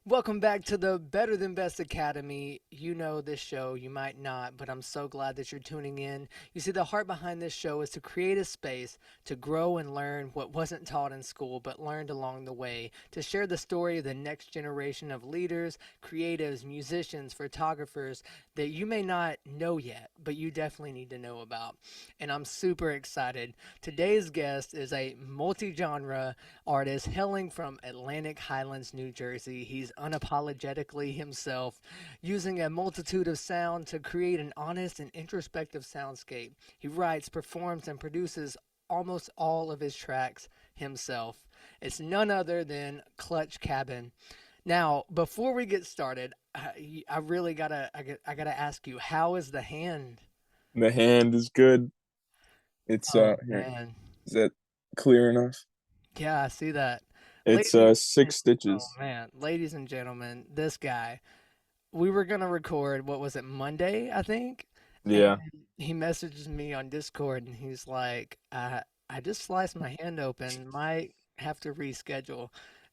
Welcome back to the Better Than Best Academy. You know this show, you might not, but I'm so glad that you're tuning in. You see, the heart behind this show is to create a space to grow and learn what wasn't taught in school but learned along the way, to share the story of the next generation of leaders, creatives, musicians, photographers that you may not know yet, but you definitely need to know about. And I'm super excited. Today's guest is a multi genre artist hailing from Atlantic Highlands, New Jersey. He's unapologetically himself, using a multitude of sound to create an honest and introspective soundscape. He writes, performs, and produces almost all of his tracks himself. It's none other than Clutch Cabin. Now, before we get started, I really I gotta ask you, how is the hand? The hand is good. It's Oh here. man, Is that clear enough? yeah, I see that. It's Ladies, six oh stitches. man, ladies and gentlemen, this guy. We were gonna record, what was it, Monday, I think? And Yeah. he messages me on Discord and he's like, I just sliced my hand open, might have to reschedule.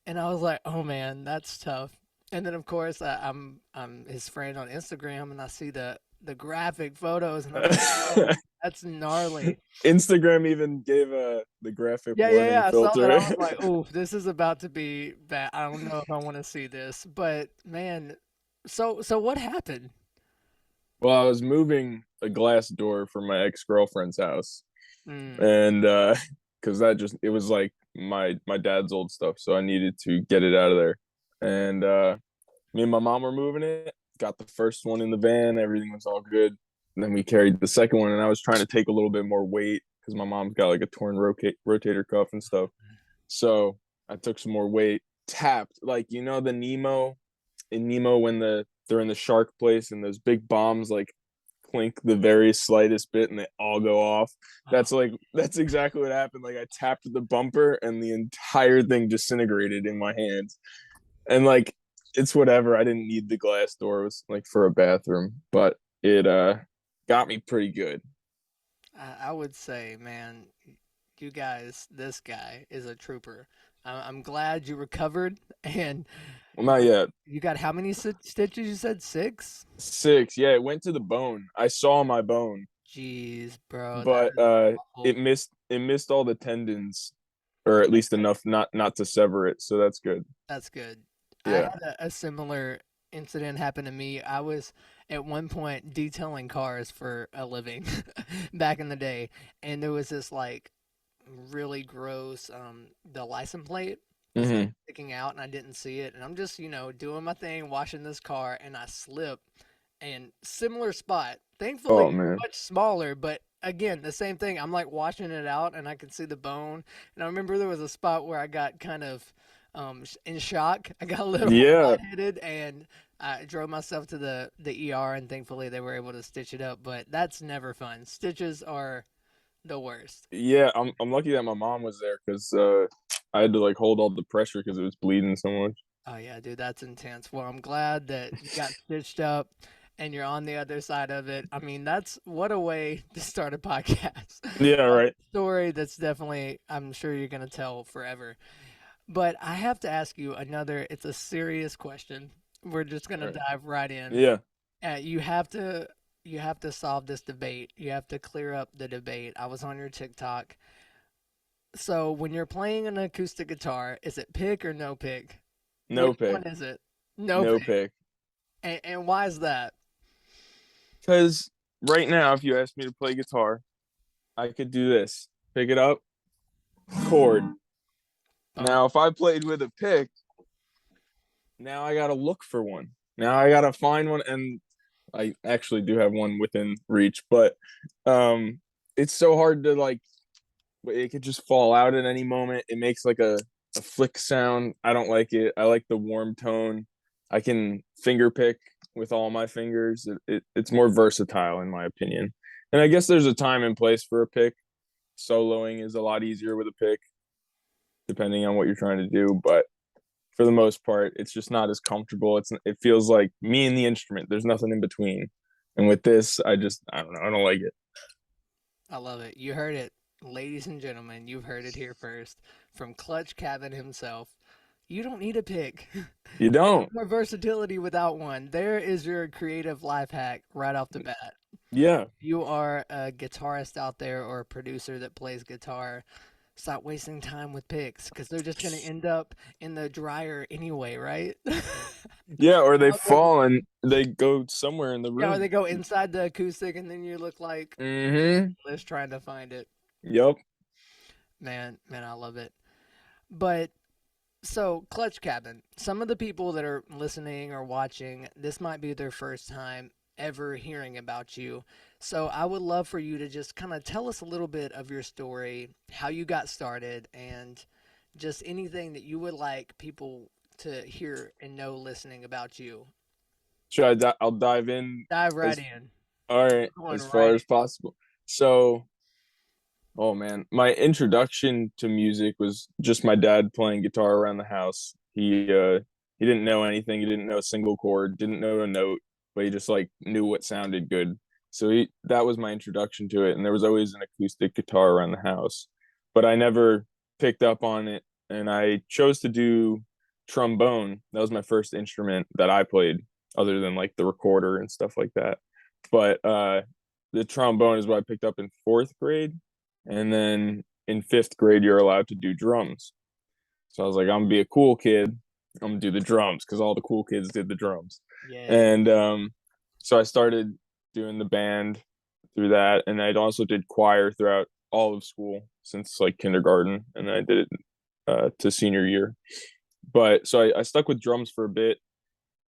And I was like, oh man, that's tough. And then of course I'm his friend on Instagram and I see the graphic photos and I'm like, oh, that's gnarly. Instagram even gave the graphic warning Yeah. I saw that. filter. I was like, "Ooh, this is about to be bad. I don't know if I want to see this." But man, so what happened? Well, I was moving a glass door for my ex-girlfriend's house, Mm. and because that just it was like my dad's old stuff, so I needed to get it out of there. And me and my mom were moving it. Got the first one in the van. Everything was all good. And then we carried the second one, and I was trying to take a little bit more weight because my mom's got like a torn rotator cuff and stuff. So I took some more weight. Tapped like the Nemo in Nemo when they're in the shark place and those big bombs like clink the very slightest bit and they all go off. Oh, That's exactly what happened. Like I tapped the bumper and the entire thing disintegrated in my hands. And like it's whatever. I didn't need the glass door. It was like for a bathroom, but it got me pretty good. I would say, man, you guys, this guy is a trooper. I'm glad you recovered, and Well, not you yet. you got how many stitches? You said six? Six. Yeah, it went to the bone. I saw my bone, Jeez, bro, that but is it awful. missed all the tendons, or at least enough not to sever it. So that's good. That's good. I Yeah. had a similar incident happen to me. I was at one point detailing cars for a living back in the day, and there was this like really gross the license plate was like Hmm. sticking out and I didn't see it and I'm just, doing my thing, washing this car and I slip and similar spot. Oh Thankfully man. much smaller, but again, the same thing. I'm like washing it out and I can see the bone. And I remember there was a spot where I got kind of in shock. I got a little Yeah. lightheaded and I drove myself to the ER and thankfully they were able to stitch it up, but that's never fun. Stitches are the worst. Yeah. I'm lucky that my mom was there because I had to like hold all the pressure because it was bleeding so much. Oh yeah, dude, that's intense. Well, I'm glad that you got stitched up and you're on the other side of it. I mean, that's what a way to start a podcast. Yeah. That's Right. a story that's definitely, I'm sure you're gonna tell forever. But I have to ask you another, it's a serious question. We're just All gonna right. dive right in. Yeah. You have to solve this debate. You have to clear up the debate. I was on your TikTok. So when you're playing an acoustic guitar, is it pick or no pick? No Which one pick. is it? No No pick. pick. And why is that? Because right now, if you ask me to play guitar, I could do this. Pick it up, chord. Boom. Now, if I played with a pick, now I gotta look for one. Now I gotta find one, and I actually do have one within reach, but it's so hard to like. It could just fall out at any moment. It makes like a flick sound. I don't like it. I like the warm tone. I can finger pick with all my fingers. It's more versatile in my opinion. And I guess there's a time and place for a pick. Soloing is a lot easier with a pick, depending on what you're trying to do. But for the most part, it's just not as comfortable. It feels like me and the instrument. There's nothing in between. And with this, I don't know. I don't like it. I love it. You heard it. Ladies and gentlemen, you've heard it here first from Clutch Cabin himself. You don't need a pick. You don't. More versatility without one. There is your creative life hack right off the bat. Yeah. You are a guitarist out there or a producer that plays guitar. Stop wasting time with picks because they're just going to end up in the dryer anyway, right? Yeah, or they Out there- fall and they go somewhere in the yeah, or room. they go inside the acoustic and then you look like Mm-hmm. Liz trying to find it. Yep. Man, I love it. But so, Clutch Cabin, some of the people that are listening or watching, this might be their first time ever hearing about you. So, I would love for you to just kind of tell us a little bit of your story, how you got started, and just anything that you would like people to hear and know listening about you. I'll dive in Dive right as in. all right Going as far right in. as possible. So, oh man, my introduction to music was just my dad playing guitar around the house. He didn't know anything. He didn't know a single chord, didn't know a note, but he just like knew what sounded good. So he that was my introduction to it, and there was always an acoustic guitar around the house, but I never picked up on it, and I chose to do trombone. That was my first instrument that I played, other than like the recorder and stuff like that. But the trombone is what I picked up in fourth grade, and then in fifth grade, you're allowed to do drums. So I was like, I'm gonna be a cool kid. I'm gonna do the drums because all the cool kids did the drums. Yes. And so I started doing the band through that, and I also did choir throughout all of school since like kindergarten, and then I did it to senior year. But so I stuck with drums for a bit,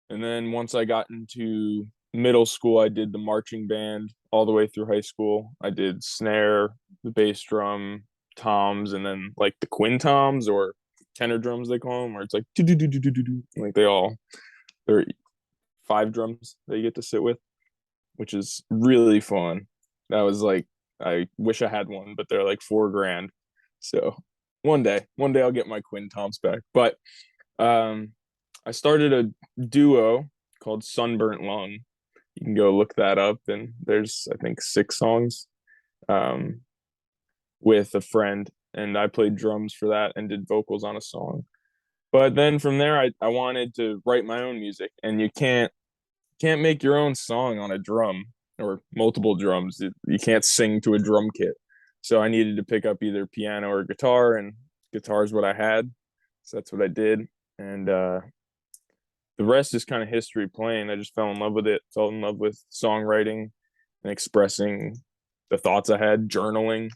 and then once I got into middle school, I did the marching band all the way through high school. I did snare, the bass drum, toms, and then like the quintoms or tenor drums they call them, where it's like do do do do do do, like they're five drums that you get to sit with, which is really fun. That was like I wish I had one, but they're like 4 grand. So one day I'll get my quintoms back. But um, I started a duo called Sunburnt Lung. You can go look that up, and there's I think 6 songs um, with a friend, and I played drums for that and did vocals on a song. But then from there, I wanted to write my own music, and you can't make your own song on a drum or multiple drums. You can't sing to a drum kit. So I needed to pick up either piano or guitar, and guitar is what I had. So that's what I did. And the rest is kind of history playing. I just fell in love with it, fell in love with songwriting and expressing the thoughts I had. Journaling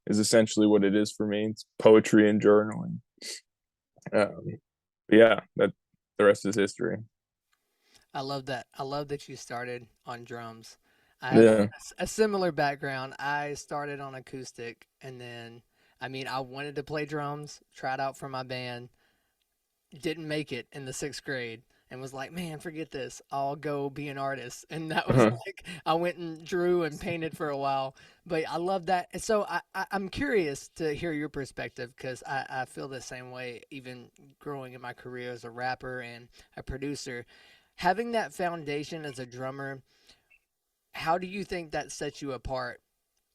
is essentially what it is for me. It's poetry and journaling. But yeah, that the rest is history. I love that. I love that you started on drums. I have Yeah. a similar background. I started on acoustic and then, I mean, I wanted to play drums, tried out for my band, didn't make it in the sixth grade and was like, man, forget this. I'll go be an artist. And that was Uh-huh. like, I went and drew and painted for a while. But I love that. And so I'm curious to hear your perspective because I feel the same way, even growing in my career as a rapper and a producer. Having that foundation as a drummer, how do you think that sets you apart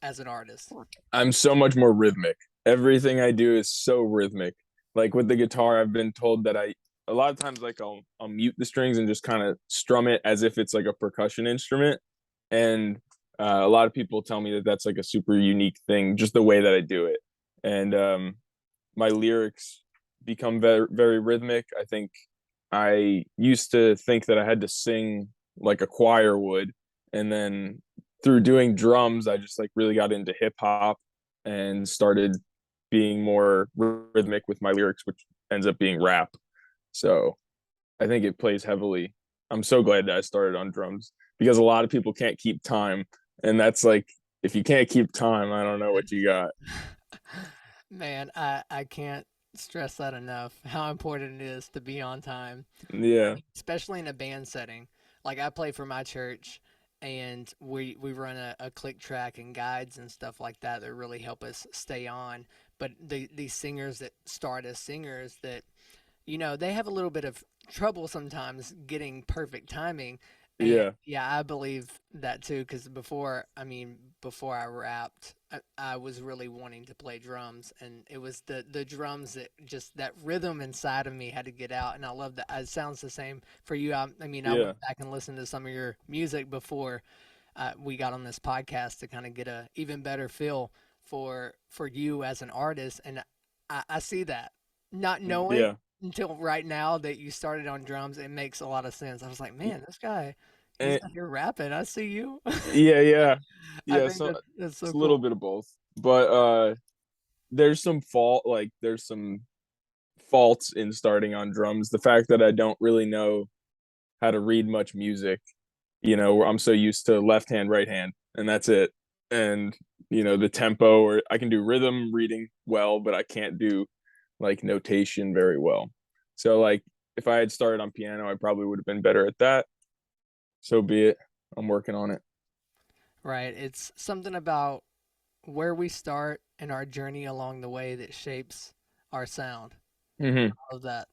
as an artist? I'm so much more rhythmic. Everything I do is so rhythmic. Like with the guitar, I've been told that I a lot of times like I'll mute the strings and just kind of strum it as if it's like a percussion instrument. And a lot of people tell me that that's like a super unique thing, just the way that I do it. And my lyrics become very rhythmic. I think I used to think that I had to sing like a choir would, and then through doing drums, I just like really got into hip hop and started being more rhythmic with my lyrics, which ends up being rap. So I think it plays heavily. I'm so glad that I started on drums because a lot of people can't keep time, and that's like if you can't keep time, I don't know what you got. Man, I can't stress that enough how important it is to be on time, Yeah. especially in a band setting. Like I play for my church and we run a click track and guides and stuff like that that really help us stay on. But these singers that start as singers that they have a little bit of trouble sometimes getting perfect timing. And Yeah. yeah, I believe that too, because before I rapped, I was really wanting to play drums, and it was the drums that just that rhythm inside of me had to get out, and I love that. It sounds the same for you. I Yeah. went back and listened to some of your music before we got on this podcast to kind of get a even better feel for you as an artist, and I see that, not knowing Yeah. until right now that you started on drums, it makes a lot of sense. I was like, man, this guy, he's And out here rapping. I see you. yeah, yeah. I Yeah, think so that's it's so a little cool. bit of both. But there's some faults in starting on drums. The fact that I don't really know how to read much music, I'm so used to left hand, right hand, and that's it. And the tempo, or I can do rhythm reading well, but I can't do like notation very well. So like if I had started on piano, I probably would have been better at that. So be it. I'm working on it. Right. It's something about where we start and our journey along the way that shapes our sound. Hmm. I love that.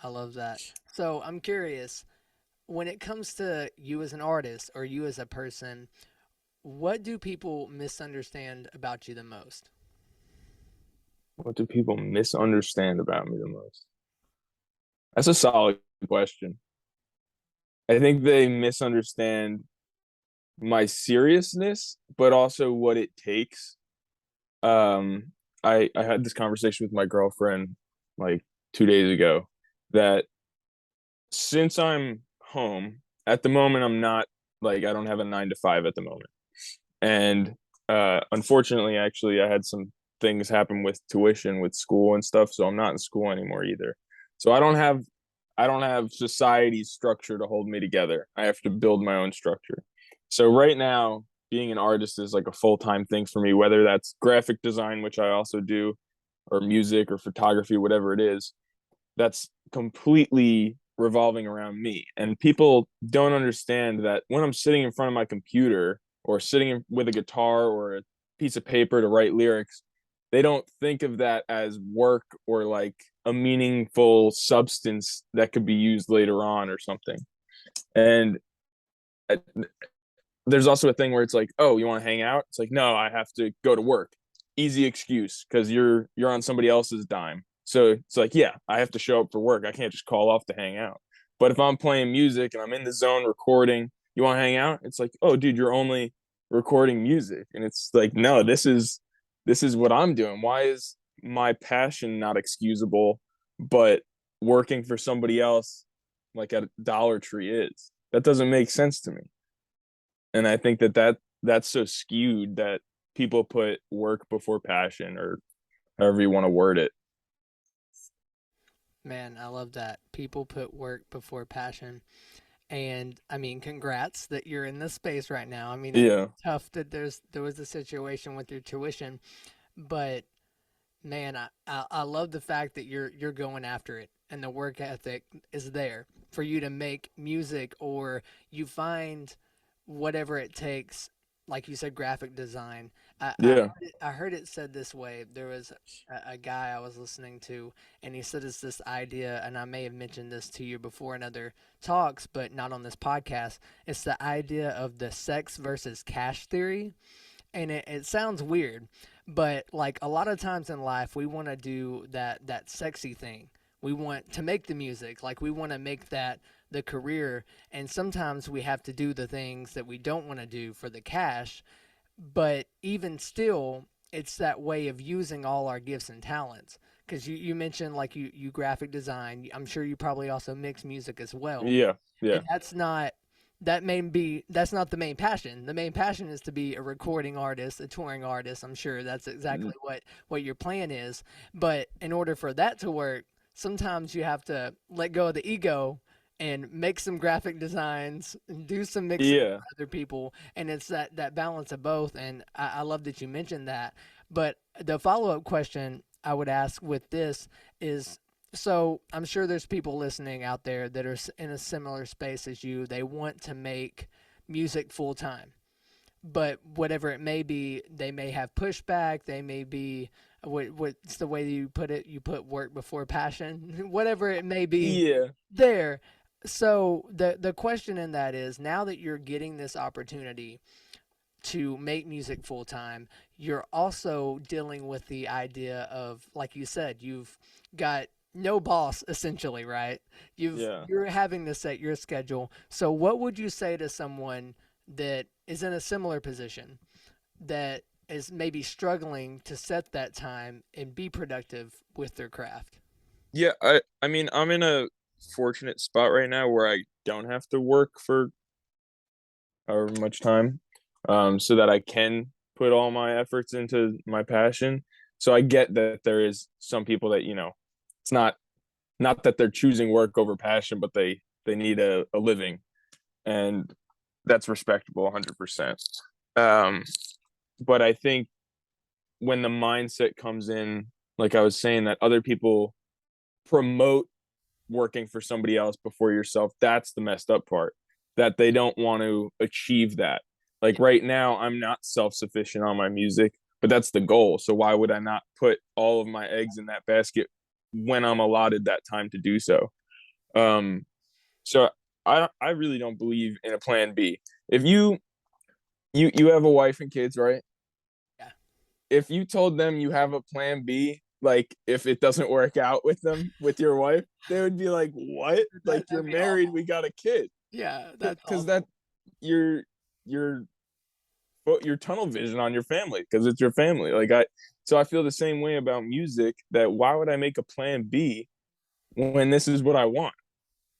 I love that. So I'm curious, when it comes to you as an artist or you as a person, what do people misunderstand about you the most? What do people misunderstand about me the most? That's a solid question. I think they misunderstand my seriousness, but also what it takes. Um, I had this conversation with my girlfriend like 2 days ago that since I'm home at the moment, I'm not like I don't have a 9 to 5 at the moment, and unfortunately, actually, I had some things happen with tuition with school and stuff, so I'm not in school anymore either. So I don't have society's structure to hold me together. I have to build my own structure. So right now, being an artist is like a full-time thing for me, whether that's graphic design, which I also do, or music or photography, whatever it is. That's completely revolving around me. And people don't understand that when I'm sitting in front of my computer or with a guitar or a piece of paper to write lyrics, they don't think of that as work or like a meaningful substance that could be used later on or something. And uh, there's also a thing where it's like, oh, you want to hang out? It's like, no, I have to go to work. Easy excuse because you're on somebody else's dime. So it's like, yeah, I have to show up for work. I can't just call off to hang out. But if I'm playing music and I'm in the zone recording, you want to hang out? It's like, oh, dude, you're only recording music, and it's like, no, this is what I'm doing. Why is my passion not excusable, but working for somebody else like at Dollar Tree is? That doesn't make sense to me. And I think that's so skewed that people put work before passion, or however you want to word it. Man, I love that. People put work before passion. And congrats that you're in this space right now. It's Yeah. tough that there was a situation with your tuition, but man, I love the fact that you're going after it and the work ethic is there for you to make music, or you find whatever it takes, like you said, graphic design. Yeah. I heard it said this way. There was a guy I was listening to, and he said it's this idea, and I may have mentioned this to you before in other talks, but not on this podcast. It's the idea of the sex versus cash theory, and it sounds weird, but like a lot of times in life we want to do that sexy thing. We want to make the music, like we want to make that the career, and sometimes we have to do the things that we don't want to do for the cash, but even still it's that way of using all our gifts and talents, because you mentioned like you graphic design. I'm sure you probably also mix music as well, Yeah. Yeah. and that's not the main passion. The main passion is to be a recording artist, a touring artist. I'm sure that's Mm, exactly what your plan is. But in order for that to work, sometimes you have to let go of the ego and make some graphic designs and do some mixing yeah. for other people. And it's that balance of both. And I love that you mentioned that. But the follow up question I would ask with this is, so I'm sure there's people listening out there that are in a similar space as you. They want to make music full time, but whatever it may be, they may have pushback. They may be what's the way you put it? You put work before passion, whatever it may be. Yeah. There. So the question in that is, now that you're getting this opportunity to make music full time, you're also dealing with the idea of, like you said, you've got no boss essentially, right? Yeah. You're having to set your schedule. So what would you say to someone that is in a similar position, that is maybe struggling to set that time and be productive with their craft? Yeah, I mean, I'm in a fortunate spot right now where I don't have to work for however much time, so that I can put all my efforts into my passion. So I get that there is some people that, it's not that they're choosing work over passion, but they need a living, and that's respectable 100%. Um, but I think when the mindset comes in, like I was saying, that other people promote working for somebody else before yourself, that's the messed up part, that they don't want to achieve that. Like Yeah. right now I'm not self-sufficient on my music, but that's the goal. So why would I not put all of my eggs in that basket when I'm allotted that time to do so? Um so I really don't believe in a plan B. If you have a wife and kids, right? Yeah. If you told them you have a plan B, like if it doesn't work out with them, with your wife, they would be like, "What? Like you're That'd be married, awful. we got a kid." Yeah, that's Because that awful. you're you're your tunnel vision on your family because it's your family. So I feel the same way about music. That why would I make a plan B when this is what I want?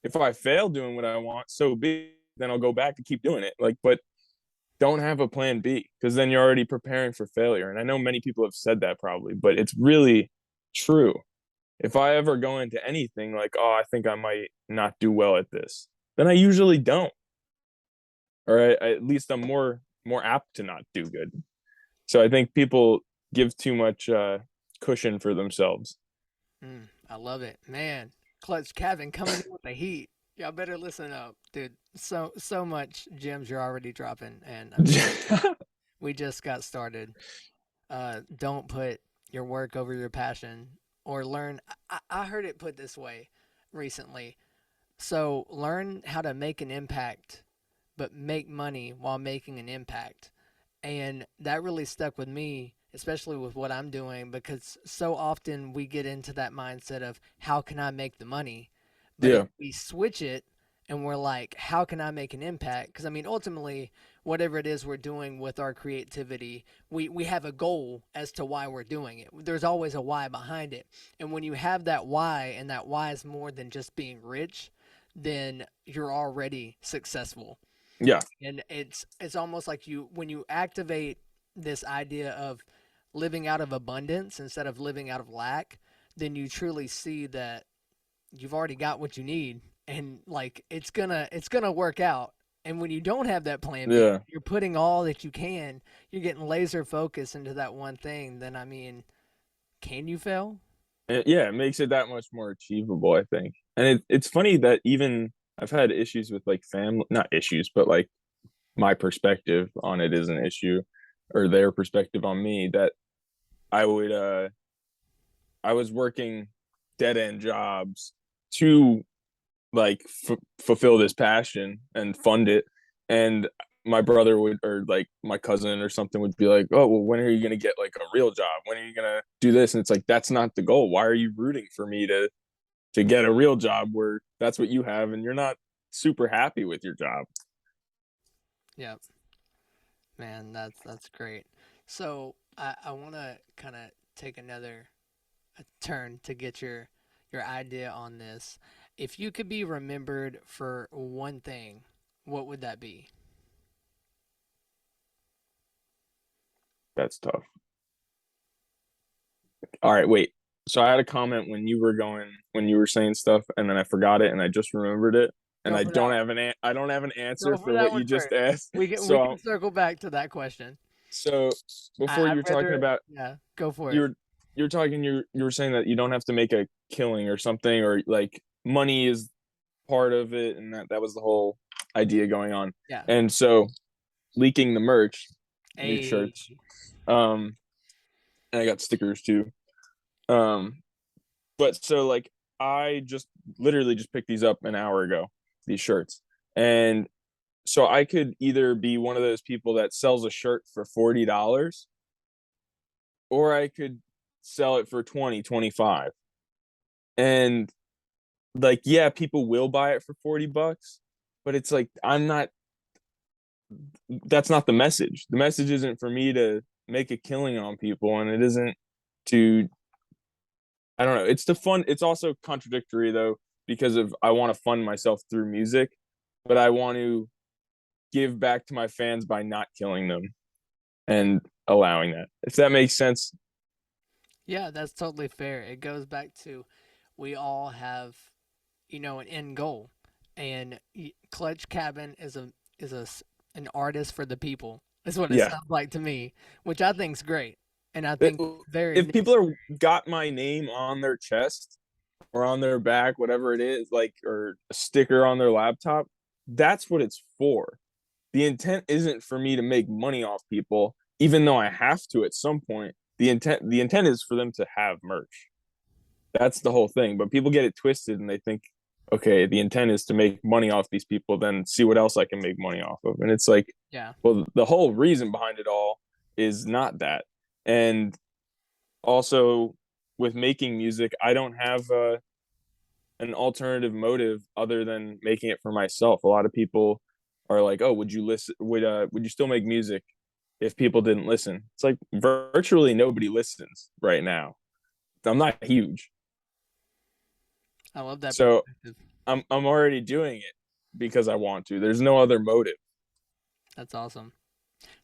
If I fail doing what I want, so be it. Then I'll go back and keep doing it. But don't have a plan B because then you're already preparing for failure. And I know many people have said that probably, but it's really true. If I ever go into anything like, oh, I think I might not do well at this, then I usually don't. Or at least I'm more apt to not do good. So I think people give too much cushion for themselves. I love it, man. Clutch Kevin coming in with the heat. Y'all better listen up, dude. So much gems you're already dropping, and I mean, we just got started. Don't put your work over your passion, or learn. I heard it put this way recently. So learn how to make an impact, but make money while making an impact. And that really stuck with me, especially with what I'm doing, because so often we get into that mindset of how can I make the money? But if Yeah, we switch it and we're like, how can I make an impact? Because I mean, ultimately, whatever it is we're doing with our creativity, we have a goal as to why we're doing it. There's always a why behind it. And when you have that why, and that why is more than just being rich, then you're already successful. yeah, And it's almost like you, when you activate this idea of living out of abundance instead of living out of lack, then you truly see that you've already got what you need, and like it's gonna work out. And when you don't have that plan B, yeah. you're putting all that you can, you're getting laser focused into that one thing, then I mean, can you fail? Yeah, it makes it that much more achievable, I think. And it's funny that even I've had issues with like family, not issues, but like my perspective on it is an issue, or their perspective on me, that I would I was working dead end jobs to like fulfill this passion and fund it. And my brother would, or like my cousin or something, would be like, oh well, when are you going to get like a real job? When are you going to do this? And it's like, that's not the goal. Why are you rooting for me to get a real job where that's what you have and you're not super happy with your job? Yep. Man, that's great. So I want to kind of take another a turn to get your idea on this. If you could be remembered for one thing, what would that be? That's tough. All right, wait. So I had a comment when you were saying stuff, and then I forgot it, and I just remembered it, and Go for that one. I don't have an Go answer for for that what one you just first. asked. We can circle back to that question. So before you I'd were talking rather, about, yeah, go for you it. were you were saying that you don't have to make a killing or something, or like money is part of it, and that was the whole idea going on. Yeah. And so leaking the merch, new A shirts, um, and I got stickers too. Um, but so like I just literally just picked these up an hour ago. these shirts. And so I could either be one of those people that sells a shirt for $40, or I could sell it for 20, 25. And like, yeah, people will buy it for $40, but it's like, that's not the message. The message isn't for me to make a killing on people, and it isn't to, I don't know. It's to fun. It's also contradictory though, because of I want to fund myself through music, but I want to give back to my fans by not killing them and allowing that. If that makes sense. Yeah, that's totally fair. It goes back to we all have, an end goal, and Clutch Cabin an artist for the people. Is what it Yeah. sounds like to me, which I think's great, and I think very If people necessary. are got my name on their chest or on their back, whatever it is, like, or a sticker on their laptop, that's what it's for. The intent isn't for me to make money off people, even though I have to at some point. The intent is for them to have merch. That's the whole thing. But people get it twisted and they think, okay, the intent is to make money off these people, then see what else I can make money off of. And it's like, Yeah, well, the whole reason behind it all is not that. And also with making music, I don't have an alternative motive other than making it for myself. A lot of people are like, "Oh, would you listen? Would you still make music if people didn't listen?" It's like virtually nobody listens right now. I'm not huge, I love that so perspective. I'm already doing it because I want to. There's no other motive. That's awesome.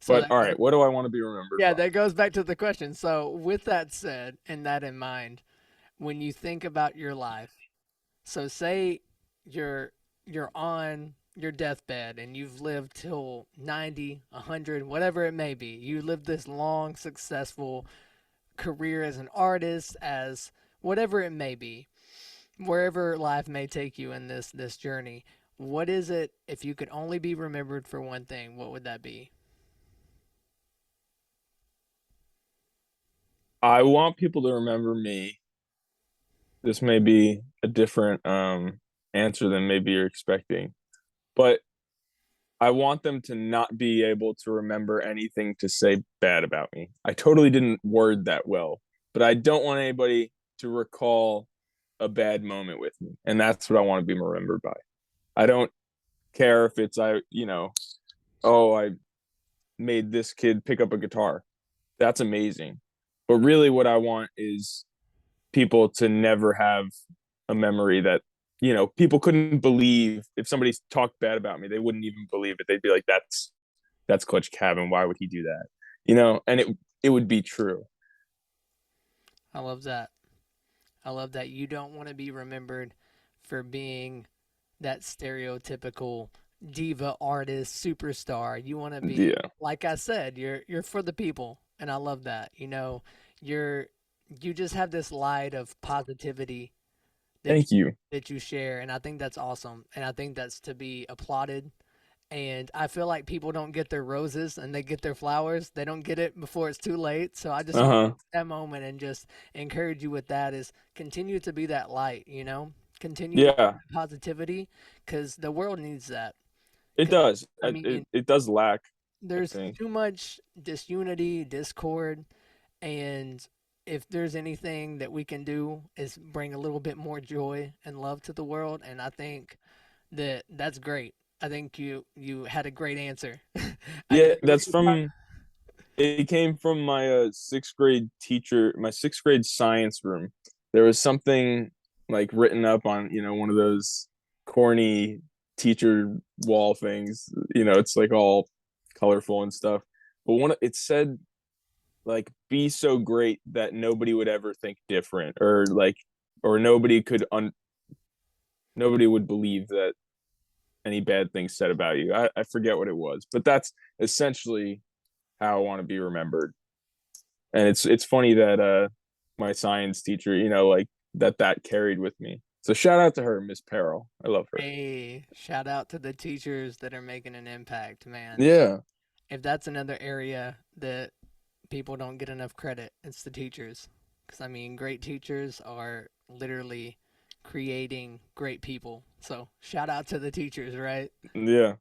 So But that all goes, right, what do I want to be remembered yeah, by? that goes back to the question. So with that said, and that in mind, when you think about your life, so say you're you're on your deathbed and you've lived till 90, 100, whatever it may be. You lived this long, successful career as an artist, as whatever it may be, wherever life may take you in this journey. What is it if you could only be remembered for one thing? What would that be? I want people to remember me. This may be a different answer than maybe you're expecting, but I want them to not be able to remember anything to say bad about me. I totally didn't word that well, but I don't want anybody to recall a bad moment with me. And that's what I want to be remembered by. I don't care if it's, oh, I made this kid pick up a guitar. That's amazing. But really, what I want is people to never have a memory that, people couldn't believe. If somebody talked bad about me, they wouldn't even believe it. They'd be like, that's Clutch Cabin. Why would he do that? And it would be true. I love that. I love that you don't want to be remembered for being that stereotypical diva artist superstar. You want to be, Yeah. like I said, you're for the people, and I love that. You're you just have this light of positivity that Thank you. you share, and I think that's awesome, and I think that's to be applauded. And I feel like people don't get their roses and they get their flowers. They don't get it before it's too late. So I just Uh want to huh. take that moment and just encourage you with that is continue to be that light, continue to Yeah. positivity because the world needs that. It 'Cause, does. I It, it mean, it does lack, I there's think. too much disunity, discord, and if there's anything that we can do is bring a little bit more joy and love to the world. And I think that's great. I think you had a great answer. I Yeah, didn't know that's you were from it came from my sixth grade teacher, my sixth grade science room. There was something like written up on, one of those corny teacher wall things. It's like all colorful and stuff. But it said like be so great that nobody would ever think different, or like, or nobody would believe that any bad things said about you. I forget what it was, but that's essentially how I want to be remembered. And it's funny that my science teacher, like that carried with me. So shout out to her, Miss Peril. I love her. Hey, shout out to the teachers that are making an impact, man. Yeah. If that's another area that people don't get enough credit, it's the teachers. Because, I mean, great teachers are literally creating great people. So shout out to the teachers, right? Yeah.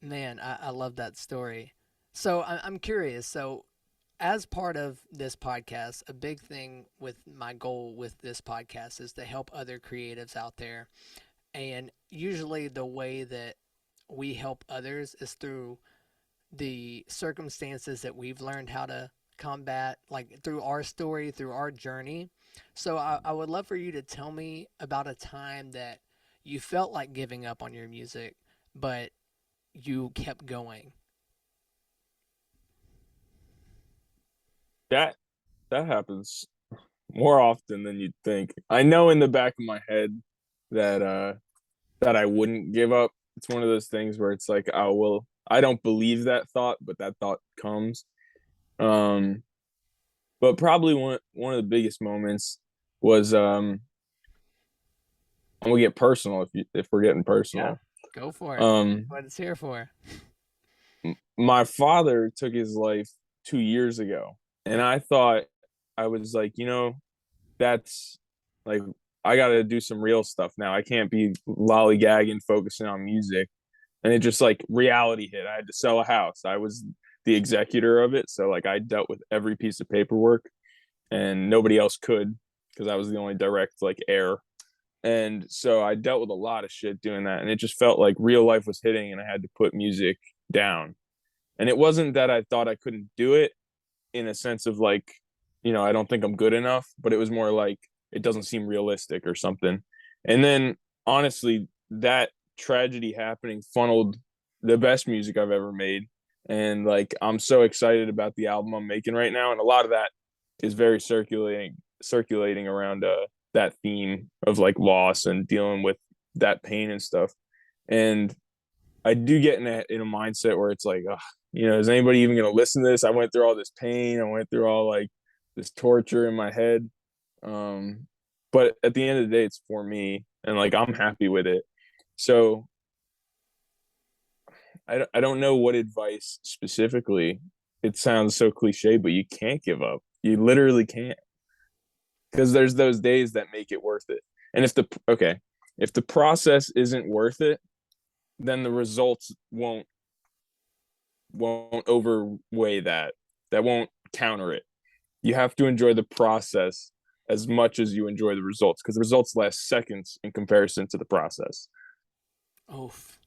Man, I love that story. So I'm curious. So as part of this podcast, a big thing with my goal with this podcast is to help other creatives out there. And usually the way that we help others is through the circumstances that we've learned how to combat, like through our story, through our journey. So I would love for you to tell me about a time that you felt like giving up on your music, but you kept going. That that happens more often than you'd think. I know in the back of my head that that I wouldn't give up. It's one of those things where it's like, oh well, I don't believe that thought, but that thought comes. Um, but probably one of the biggest moments was I'm gonna get personal if we're getting Yeah, personal. go for it. Um, What it's here for. my father took his life 2 years ago, and I thought I was like, that's like I got to do some real stuff now. I can't be lollygagging, focusing on music. And it just like reality hit. I had to sell a house. I was the executor of it, so like I dealt with every piece of paperwork, and nobody else could because I was the only direct like heir. And so I dealt with a lot of shit doing that, and it just felt like real life was hitting, and I had to put music down. And it wasn't that I thought I couldn't do it in a sense of like, I don't think I'm good enough, but it was more like it doesn't seem realistic or something. And then honestly, that tragedy happening funneled the best music I've ever made. And like I'm so excited about the album I'm making right now. And a lot of that is very circulating around that theme of like loss and dealing with that pain and stuff. And I do get in a mindset where it's like, is anybody even going to listen to this? I went through all this pain. I went through all like this torture in my head. Um, but at the end of the day, it's for me, and like I'm happy with it. So I don't know what advice specifically. It sounds so cliche, but you can't give up. You literally can't, because there's those days that make it worth it. And if the process isn't worth it, then the results won't overweigh that. That won't counter it. You have to enjoy the process as much as you enjoy the results, because the results last seconds in comparison to the process. Oof.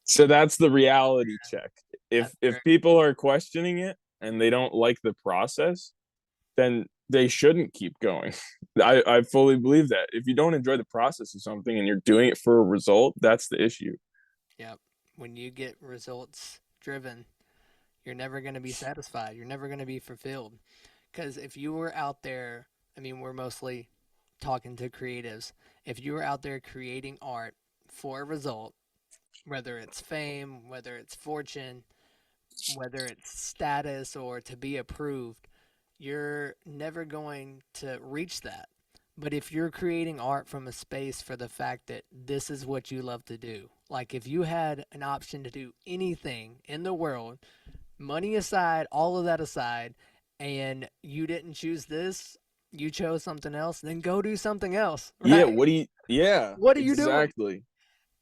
So that's the reality check. If That's if great. people are questioning it and they don't like the process, then they shouldn't keep going. I fully believe that. If you don't enjoy the process of something and you're doing it for a result, that's the issue. Yep. When you get results driven, you're never going to be satisfied. You're never going to be fulfilled. Because if you were out there, I mean, we're mostly talking to creatives. If you were out there creating art for a result, whether it's fame, whether it's fortune, whether it's status or to be approved, you're never going to reach that. But if you're creating art from a space for the fact that this is what you love to do, like if you had an option to do anything in the world, money aside, all of that aside, and you didn't choose this, you chose something else, then go do something else, Yeah, right? yeah, What are you doing? exactly.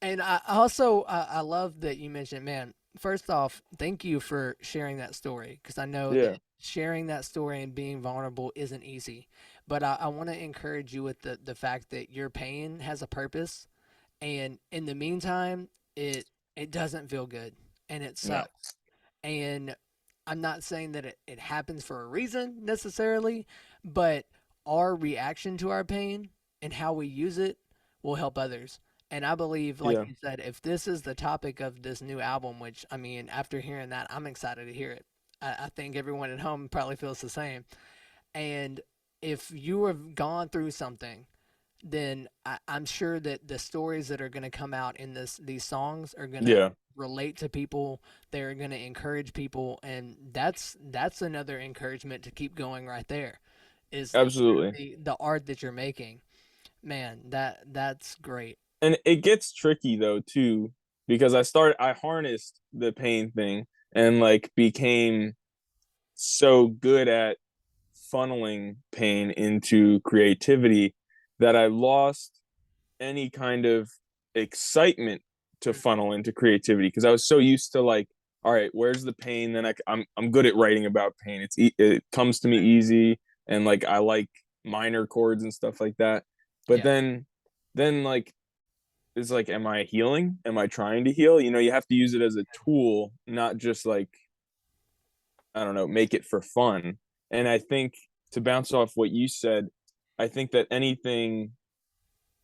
And I also I love that you mentioned, man. First off, thank you for sharing that story because I know Yeah, that sharing that story and being vulnerable isn't easy. But I want to encourage you with the fact that your pain has a purpose, and in the meantime, it doesn't feel good and it no, sucks. And I'm not saying that it happens for a reason necessarily, but our reaction to our pain and how we use it will help others. And I believe, like yeah, you said, if this is the topic of this new album, which I mean, after hearing that, I'm excited to hear it. I think everyone at home probably feels the same. And if you have gone through something, then I'm sure that the stories that are going to come out in these songs are going to yeah, relate to people. They're going to encourage people, and that's another encouragement to keep going right there. Is absolutely. the art that you're making, man? That's great. And it gets tricky though too, because I harnessed the pain thing and like became so good at funneling pain into creativity that I lost. any kind of excitement to funnel into creativity because I was so used to like, all right, where's the pain? Then I'm good at writing about pain. It comes to me easy, and like I like minor chords and stuff like that. But Yeah. then like it's like, am I healing? Am I trying to heal? You know, you have to use it as a tool, not just like, I don't know, make it for fun. And I think to bounce off what you said, I think that anything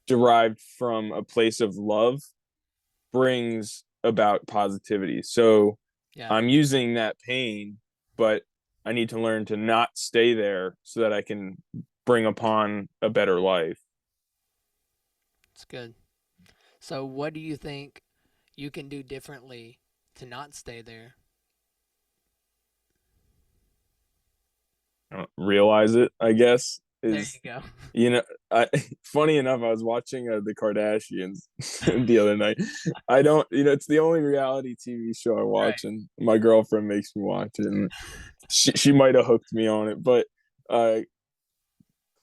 derived from a place of love brings about positivity. So Yeah. I'm using that pain, but I need to learn to not stay there so that I can bring upon a better life. It's good. So, what do you think you can do differently to not stay there? I don't realize it, I guess, There you is, go. you know, I, funny enough, I was watching the Kardashians the other night. I don't, it's the only reality TV show I Right. watch, and my girlfriend makes me watch it, and she might have hooked me on it, but uh,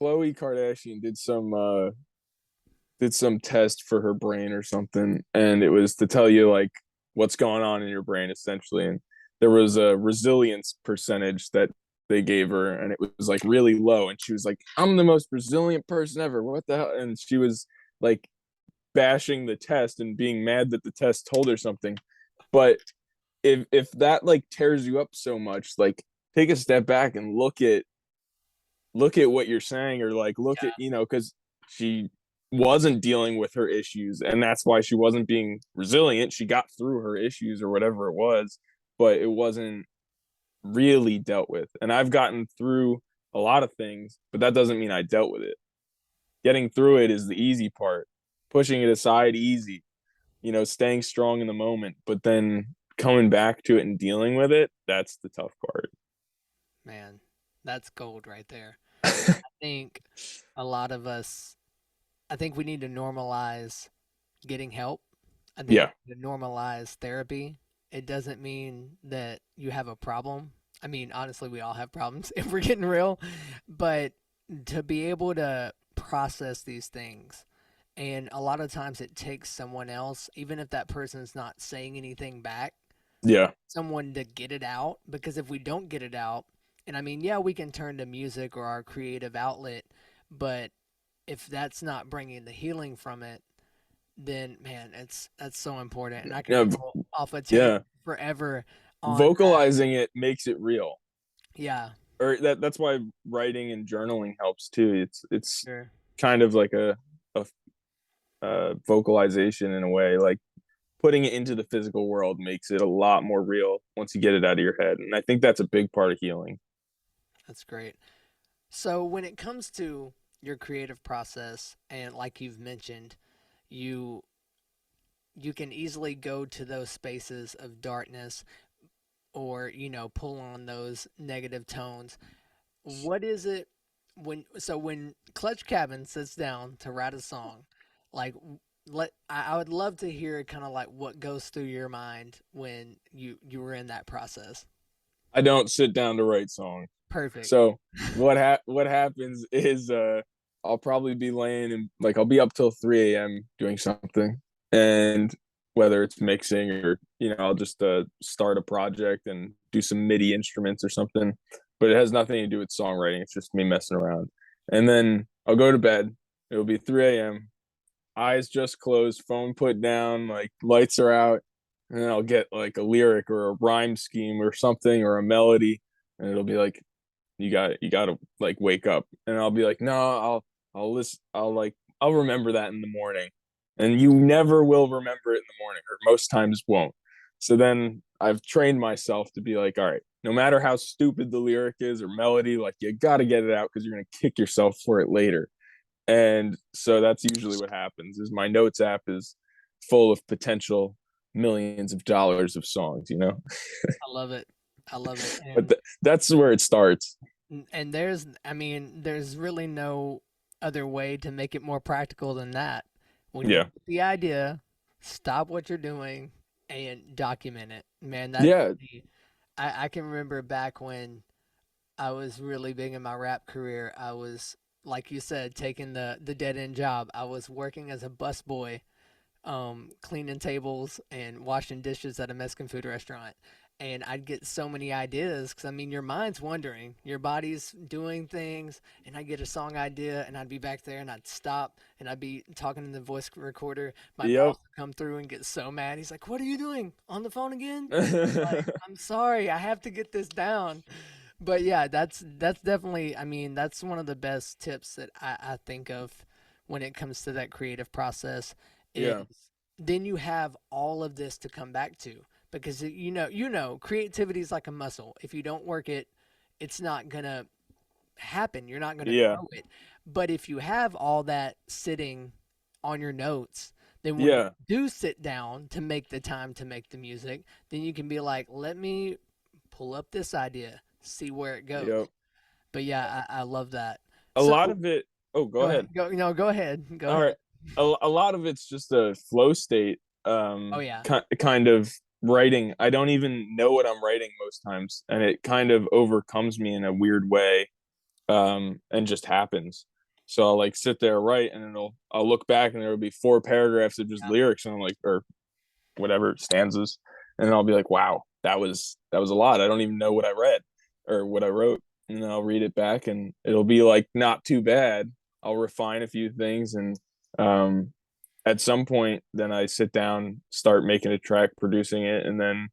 Khloe Kardashian did some test for her brain or something, and it was to tell you like what's going on in your brain essentially. And there was a resilience percentage that they gave her, and it was like really low. And she was like, "I'm the most resilient person ever. What the hell?" And she was like bashing the test and being mad that the test told her something. But if that like tears you up so much, like take a step back and look at what you're saying, or like look at, because she wasn't dealing with her issues, and that's why she wasn't being resilient. She got through her issues or whatever it was, but it wasn't really dealt with. And I've gotten through a lot of things, but that doesn't mean I dealt with it. Getting through it is the easy part. Pushing it aside easy, staying strong in the moment, but then coming back to it and dealing with it, that's the tough part. Man, that's gold right there. I think a lot of us, I think we need to normalize getting help. I think Yeah. we need to normalize therapy. It doesn't mean that you have a problem. I mean, honestly, we all have problems if we're getting real, but to be able to process these things, and a lot of times it takes someone else, even if that person's not saying anything back, Yeah. someone to get it out. Because if we don't get it out, and I mean, yeah, we can turn to music or our creative outlet, but if that's not bringing the healing from it, then man, that's so important. And I can Yeah. go off a tangent Yeah. forever on that. Vocalizing it makes it real. Yeah, Or that's why writing and journaling helps too. It's sure. kind of like a vocalization in a way. Like putting it into the physical world makes it a lot more real once you get it out of your head. And I think that's a big part of healing. That's great. So when it comes to your creative process, and like you've mentioned, you you can easily go to those spaces of darkness, or pull on those negative tones. What is it when Clutch Cabin sits down to write a song, like I would love to hear kind of like what goes through your mind when you were in that process. I don't sit down to write songs. Perfect. So what happens is I'll probably be laying in, like I'll be up till 3 a.m. doing something, and whether it's mixing or I'll just start a project and do some MIDI instruments or something, but it has nothing to do with songwriting. It's just me messing around, and then I'll go to bed. It'll be 3 a.m. Eyes just closed, phone put down, like lights are out, and then I'll get like a lyric or a rhyme scheme or something or a melody, and it'll be like, you got to like wake up. And I'll be like, no, I'll listen, I'll remember that in the morning. And you never will remember it in the morning, or most times won't. So then I've trained myself to be like, all right, no matter how stupid the lyric is or melody, like you got to get it out because you're going to kick yourself for it later. And so that's usually what happens is my notes app is full of potential millions of dollars of songs. I love it. I love it. But And that's where it starts. there's, I mean, there's really no other way to make it more practical than that. When you Yeah. get the idea, stop what you're doing and document it. Man, that's Yeah. I can remember back when I was really big in my rap career. I was like you said, taking the dead end job. I was working as a busboy, cleaning tables and washing dishes at a Mexican food restaurant. And I'd get so many ideas because I mean, your mind's wandering, your body's doing things, and I get a song idea, and I'd be back there, and I'd stop, and I'd be talking in the voice recorder. My Yep. boss would come through and get so mad. He's like, "What are you doing on the phone again?" Like, I'm sorry, I have to get this down. But yeah, that's definitely. I mean, that's one of the best tips that I think of when it comes to that creative process. Is Yeah. then you have all of this to come back to because creativity is like a muscle. If you don't work it, it's not gonna happen. You're not gonna Yeah. grow it. But if you have all that sitting on your notes, then when you Yeah. do sit down to make the time to make the music, then you can be like, let me pull up this idea, see where it goes. Yep. But yeah, I love that. A So lot of it. Oh, go go ahead. ahead. Go no, go ahead. Go All ahead. right. A lot of it's just a flow state, Oh yeah. kind of writing. I don't even know what I'm writing most times, and it kind of overcomes me in a weird way, and just happens. So I'll like sit there, write, and I'll look back, and there will be 4 paragraphs of just Yeah. lyrics, and I'm like, or whatever stanzas, and then I'll be like, wow, that was a lot. I don't even know what I read or what I wrote, and then I'll read it back, and it'll be like not too bad. I'll refine a few things, and um, at some point, then I sit down, start making a track, producing it, and then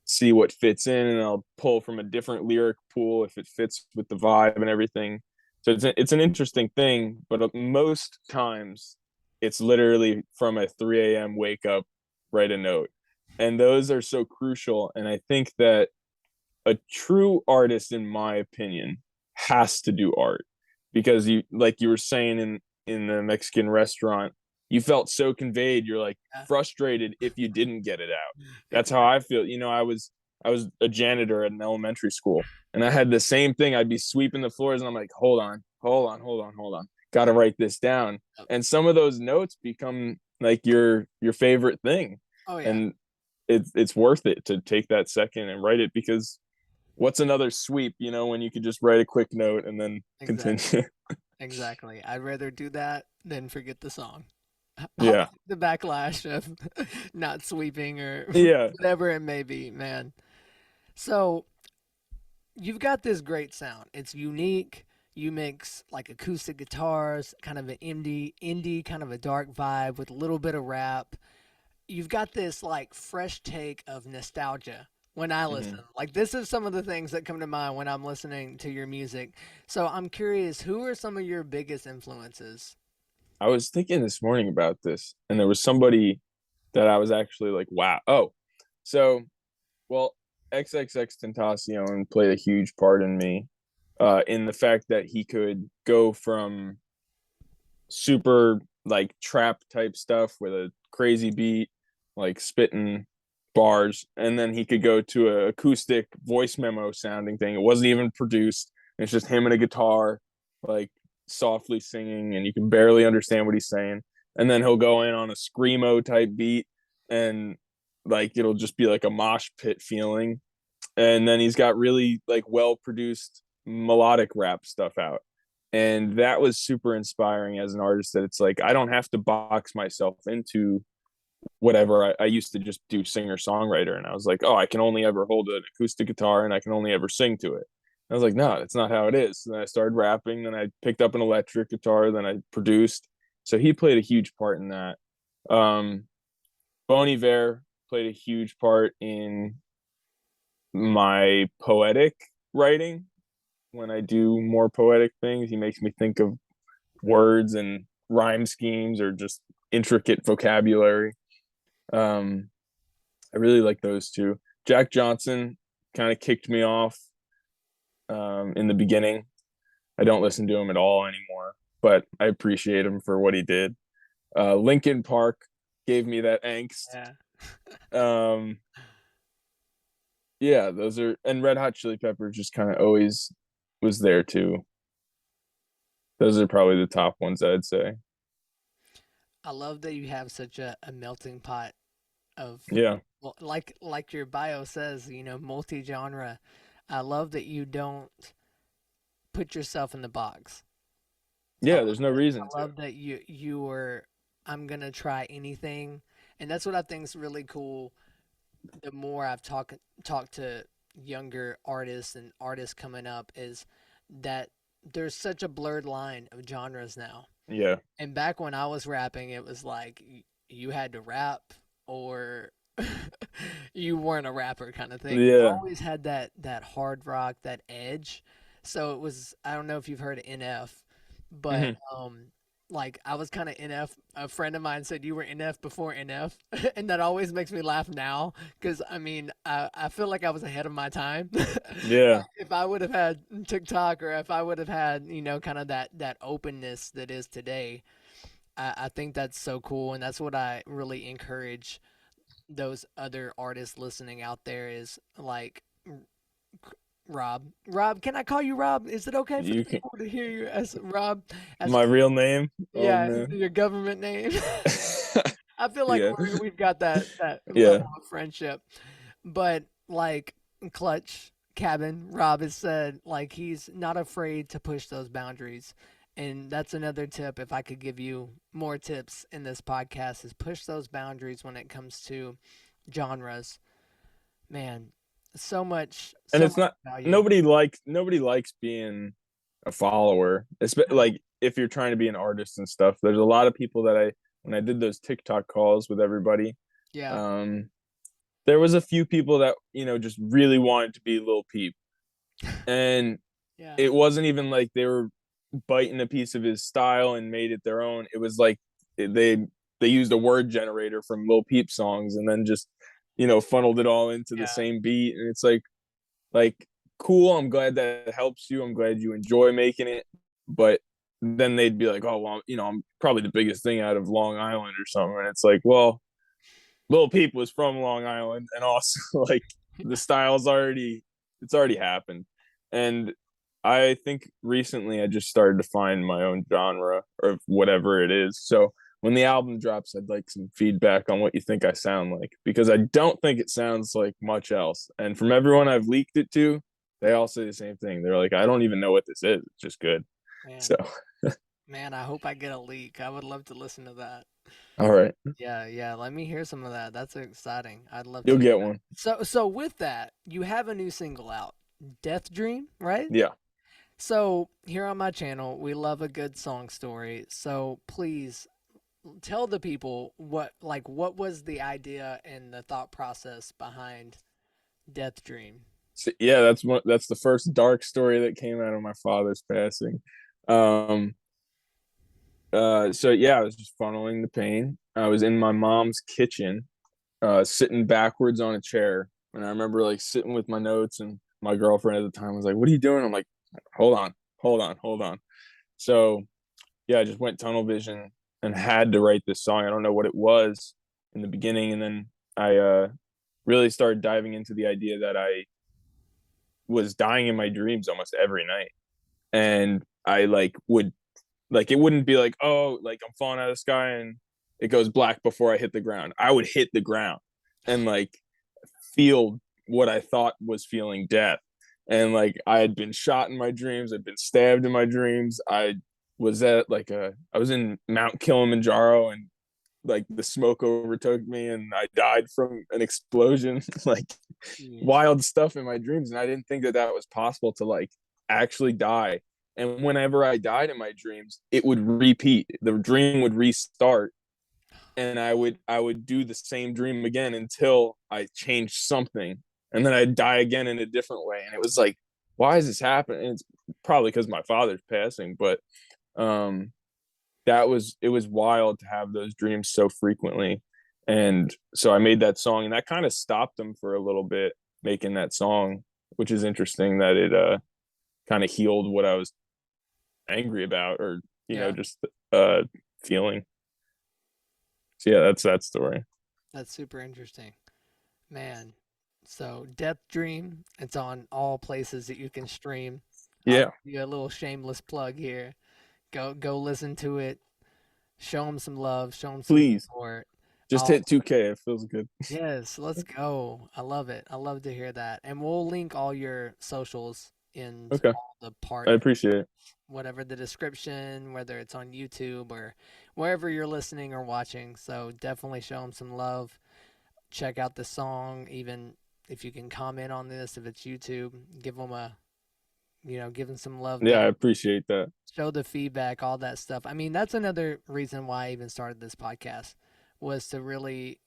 see what fits in, and I'll pull from a different lyric pool if it fits with the vibe and everything. So it's an interesting thing, but most times it's literally from a 3 a.m. wake up, write a note. And those are so crucial. And I think that a true artist, in my opinion, has to do art because you, like you were saying in the Mexican restaurant, you felt so conveyed. You're like Yeah. frustrated if you didn't get it out. That's how Exactly. I feel. I was a janitor at an elementary school, and I had the same thing. I'd be sweeping the floors, and I'm like, hold on, got to write this down. And some of those notes become like your favorite thing, Oh yeah. and it's worth it to take that second and write it because what's another sweep, when you could just write a quick note and then Exactly. continue. Exactly. I'd rather do that than forget the song. I'll Yeah. take the backlash of not sweeping or Yeah. whatever it may be, man. So you've got this great sound. It's unique. You mix like acoustic guitars, kind of an indie kind of a dark vibe with a little bit of rap. You've got this like fresh take of nostalgia when I listen. Mhm. Like this is some of the things that come to mind when I'm listening to your music. So I'm curious, who are some of your biggest influences? I was thinking this morning about this, and there was somebody that I was actually like, wow. Oh, so, well, XXXTentacion played a huge part in me, in the fact that he could go from super like trap type stuff with a crazy beat, like spitting bars, and then he could go to a acoustic voice memo sounding thing. It wasn't even produced. It's just him and a guitar, like softly singing, and you can barely understand what he's saying. And then he'll go in on a screamo type beat, and like it'll just be like a mosh pit feeling. And then he's got really like well produced melodic rap stuff out, and that was super inspiring as an artist, that it's like I don't have to box myself into whatever. I used to just do singer songwriter, and I was like, oh, I can only ever hold an acoustic guitar and I can only ever sing to it. And I was like, no, that's not how it is. And then I started rapping, then I picked up an electric guitar, then I produced. So he played a huge part in that. um Bon Iver played a huge part in my poetic writing. When I do more poetic things, he makes me think of words and rhyme schemes or just intricate vocabulary. Um, I really like those two. Jack Johnson kind of kicked me off, in the beginning. I don't listen to him at all anymore, but I appreciate him for what he did. Linkin Park gave me that angst. Yeah. Um, yeah, those are, and Red Hot Chili Peppers just kind of always was there too. Those are probably the top ones I'd say. I love that you have such a melting pot of Yeah. well, like your bio says, multi-genre. I love that you don't put yourself in the box. I Yeah, love there's no that. reason I to. love that you were. I'm gonna try anything, and that's what I think is really cool. The more I've talked to younger artists and artists coming up, is that there's such a blurred line of genres now. Yeah. And back when I was rapping, it was like you had to rap or you weren't a rapper kind of thing. You Yeah. always had that hard rock, that edge. So it was I don't know if you've heard of NF, but Hmm. like I was kind of NF. A friend of mine said you were NF before NF, and that always makes me laugh now because I mean I feel like I was ahead of my time. Yeah. If I would have had TikTok or if I would have had kind of that openness that is today, I think that's so cool, and that's what I really encourage those other artists listening out there is like Rob. Rob, can I call you Rob? Is it okay for the You can. people to hear you as Rob? As My real name? Oh yeah, man. your government name. I feel like Yeah. we've got that Yeah. level of friendship, but like Clutch Cabin, Rob has said like he's not afraid to push those boundaries, and that's another tip. If I could give you more tips in this podcast, is push those boundaries when it comes to genres. Man, And so it's much not, value. nobody likes being a follower. No, Like if you're trying to be an artist and stuff. There's a lot of people that when I did those TikTok calls with everybody, yeah, um, there was a few people that, just really wanted to be Lil Peep. And yeah, it wasn't even like they were biting a piece of his style and made it their own. It was like they used a word generator from Lil Peep songs and then just, funneled it all into the yeah, same beat. And it's like cool. I'm glad that it helps you. I'm glad you enjoy making it. But then they'd be like, oh well, I'm probably the biggest thing out of Long Island or something. And it's like, well, Lil Peep was from Long Island, and also like the style's it's already happened. And I think recently I just started to find my own genre or whatever it is. So when the album drops, I'd like some feedback on what you think I sound like because I don't think it sounds like much else. And from everyone I've leaked it to, they all say the same thing. They're like, I don't even know what this is. It's just good. So, man, man. I hope I get a leak. I would love to listen to that. all right, Yeah, yeah. Let me hear some of that. That's exciting. I'd love you'll to. get one. So with that, you have a new single out, Death Dream, right? Yeah. So here on my channel, we love a good song story. So please tell the people what was the idea and the thought process behind Death Dream. So, yeah, that's the first dark story that came out of my father's passing. Um, so yeah, I was just funneling the pain. I was in my mom's kitchen, sitting backwards on a chair, and I remember like sitting with my notes, and my girlfriend at the time was like, "What are you doing?" I'm like, "Hold on, hold on, hold on." So yeah, I just went tunnel vision and had to write this song. I don't know what it was in the beginning, and then I really started diving into the idea that I was dying in my dreams almost every night, and I would it wouldn't be like, oh, like I'm falling out of the sky and it goes black before I hit the ground. I would hit the ground and feel what I thought was feeling death. And I had been shot in my dreams, I'd been stabbed in my dreams. I was in Mount Kilimanjaro and the smoke overtook me and I died from an explosion. Jeez. Wild stuff in my dreams, and I didn't think that that was possible to actually die. And whenever I died in my dreams, it would repeat. The dream would restart, and I would do the same dream again until I changed something, and then I'd die again in a different way. And it was like, why is this happening? And it's probably because my father's passing, but um, it was wild to have those dreams so frequently. And so I made that song, and that kind of stopped them for a little bit making that song, which is interesting that it kind of healed what I was angry about or Yeah, just uh feeling. So yeah, that's that story. that's super interesting. Man. So Death Dream, it's on all places that you can stream. I'll Yeah, give you a little shameless plug here. Go listen to it. Show them some love. Show them some please support. just I'll hit 2K. It feels good. yes, let's go. I love it. I love to hear that. And we'll link all your socials in Okay. all the I part, appreciate it. whatever the description, whether it's on YouTube or wherever you're listening or watching. So definitely show them some love. Check out the song, even if you can comment on this, if it's YouTube, give them give them some love Yeah, I back, appreciate that. show the feedback, all that stuff. I mean, that's another reason why I even started this podcast was to really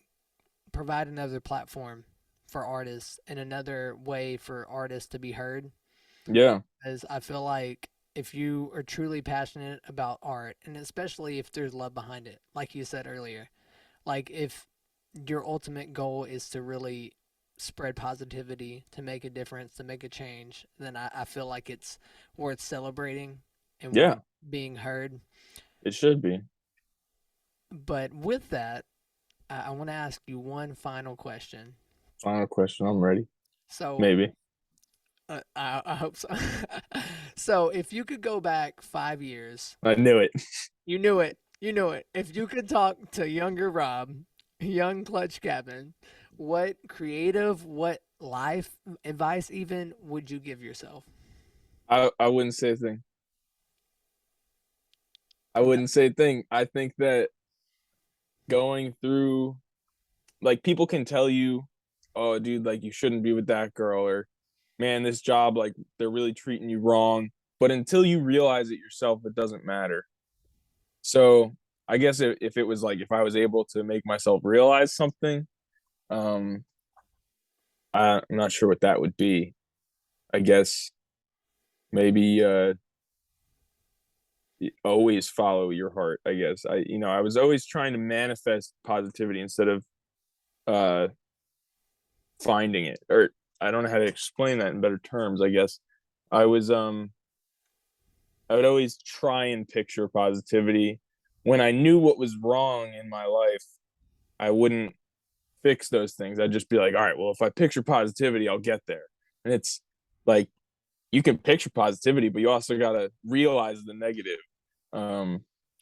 provide another platform for artists and another way for artists to be heard. Yeah. As I feel like if you are truly passionate about art, and especially if there's love behind it, like you said earlier, like if your ultimate goal is to really spread positivity, to make a difference, to make a change, then I feel like it's worth celebrating and worth Yeah, being heard. it should be. But with that, I want to ask you one final question. Final question. I'm ready. So Maybe. I hope so. So if you could go back 5 years, I knew it. you knew it. You knew it. If you could talk to younger Rob, young Clutch Cabin, what creative, what life advice even would you give yourself? I wouldn't say a thing. I wouldn't say a thing. I think that going through, like, people can tell you, oh, dude, like, you shouldn't be with that girl, or man, this job, like, they're really treating you wrong. But until you realize it yourself, it doesn't matter. So I guess if it was like, if I was able to make myself realize something, um, I'm not sure what that would be. I guess maybe always follow your heart. I guess I was always trying to manifest positivity instead of uh finding it, or I don't know how to explain that in better terms. I guess I was I would always try and picture positivity. When I knew what was wrong in my life, I wouldn't fix those things. I'd just be like, all right, well, if I picture positivity, I'll get there. And it's like, you can picture positivity, but you also got to realize the negative.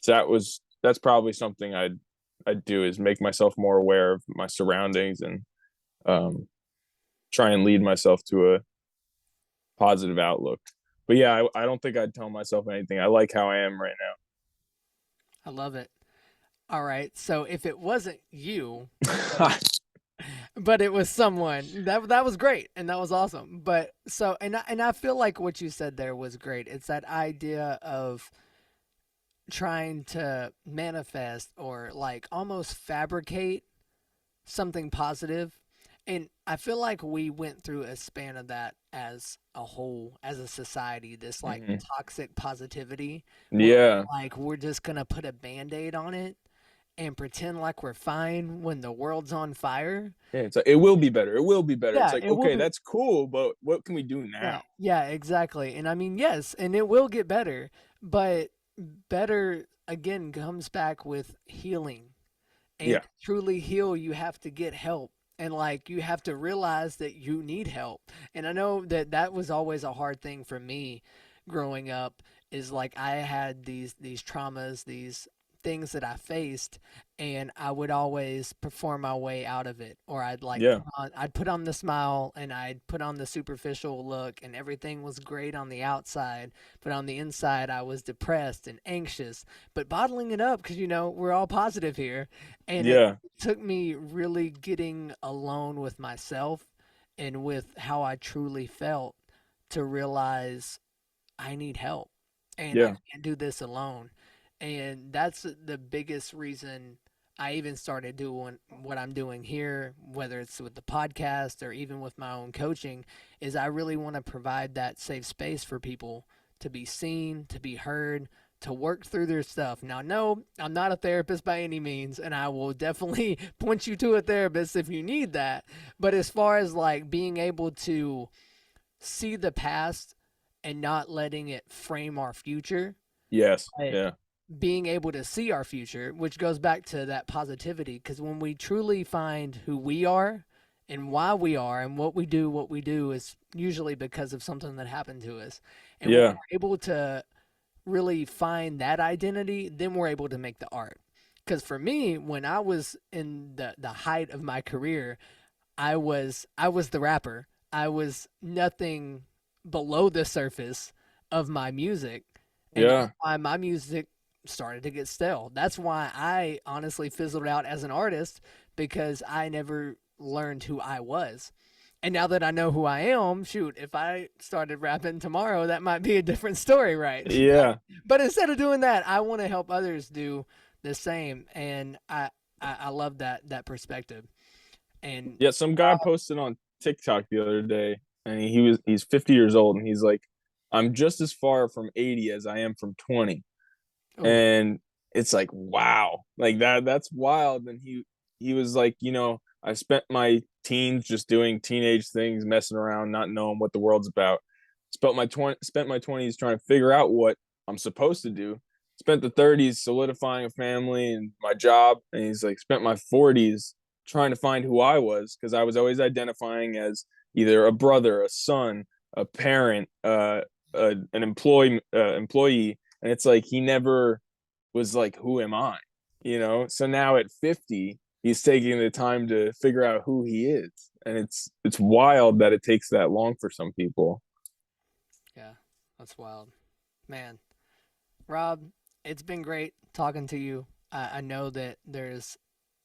So that's probably something I'd do, is make myself more aware of my surroundings, and um, try and lead myself to a positive outlook. But yeah, I don't think I'd tell myself anything. I like how I am right I love it. All right. So if it wasn't you, now. but it was someone, that was great and that was awesome. But so and I feel like what you said there was great. It's that idea of trying to manifest or like almost fabricate something positive. And I feel like we went through a span of that as a whole, as a society, this like Mhm. toxic positivity where Yeah, like we're just gonna put a band-aid on it and pretend like we're fine when the world's on fire. yeah. It's like, it will be better. It will be better. It's Yeah, like, it will okay, be. that's cool, but what can we do now? Yeah, exactly. And I mean, yes, and it will get better, but better again comes back with healing. And Yeah, to truly heal, you have to get help. And like you have to realize that you need help. And I know that that was always a hard thing for me growing up is like I had these traumas, these things that I faced and I would always perform my way out of it or yeah, I'd put on the smile and I'd put on the superficial look and everything was great on the outside, but on the inside I was depressed and anxious, but bottling it up because we're all positive here. And it yeah, took me really getting alone with myself and with how I truly felt to realize I need help and I yeah, can't do this alone. And that's the biggest reason I even started doing what I'm doing here, whether it's with the podcast or even with my own coaching, is I really want to provide that safe space for people to be seen, to be heard, to work through their stuff. Now, no, I'm not a therapist by any means, and I will definitely point you to a therapist if you need that. But as far as like being able to see the past and not letting it frame our future, yes, but yeah, being able to see our future, which goes back to that positivity. Because when we truly find who we are and why we are and what we do is usually because of something that happened to us. And when yeah, we're able to really find that identity, then we're able to make the art. Because for me, when I was in the height of my career, I was the rapper. I was nothing below the surface of my music. And that's Yeah. why my music started to get stale. That's why I honestly fizzled out as an artist because I never learned who I was. And now that I know who I am, shoot, if I started rapping tomorrow, that might be a different story, right? Yeah. But instead of doing that, I want to help others do the same. And I love that perspective. And Yeah. Some guy posted on TikTok the other day, and he's 50 years old, and he's like, I'm just as far from 80 as I am from 20. oh, And it's like, wow, like that's wild. And he was like, I spent my teens just doing teenage things, messing around, not knowing what the world's about. Spent my 20s trying to figure out what I'm supposed to do. Spent the 30s solidifying a family and my job. And he's like, spent my 40s trying to find who I was, because I was always identifying as either a brother, a son, a parent, an employee. And it's like he never was like, who am I? So now at 50, he's taking the time to figure out who he is. And it's wild that it takes that long for some people. yeah, that's wild. Man, Rob, it's been great talking to you. I know that there's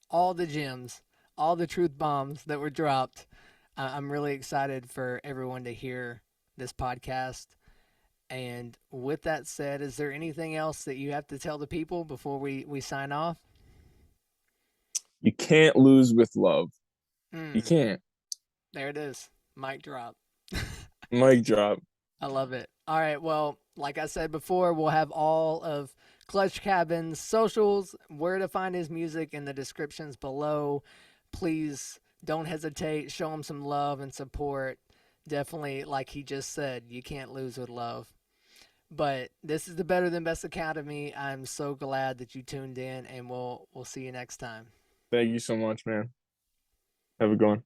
all the gems, all the truth bombs that were dropped. I'm really excited for everyone to hear this podcast. And with that said, is there anything else that you have to tell the people before we sign off? You can't lose with love. You Mm, can't. there it is. Mic drop. Mic drop. I love it. All right. Well, like I said before, we'll have all of Clutch Cabin's socials, where to find his music in the descriptions below. Please don't hesitate. Show him some love and support. Definitely, like he just said, you can't lose with love. But this is the Better Than Best Academy. I'm so glad that you tuned in, and we'll see you next time. Thank you so much, man. Have a good one.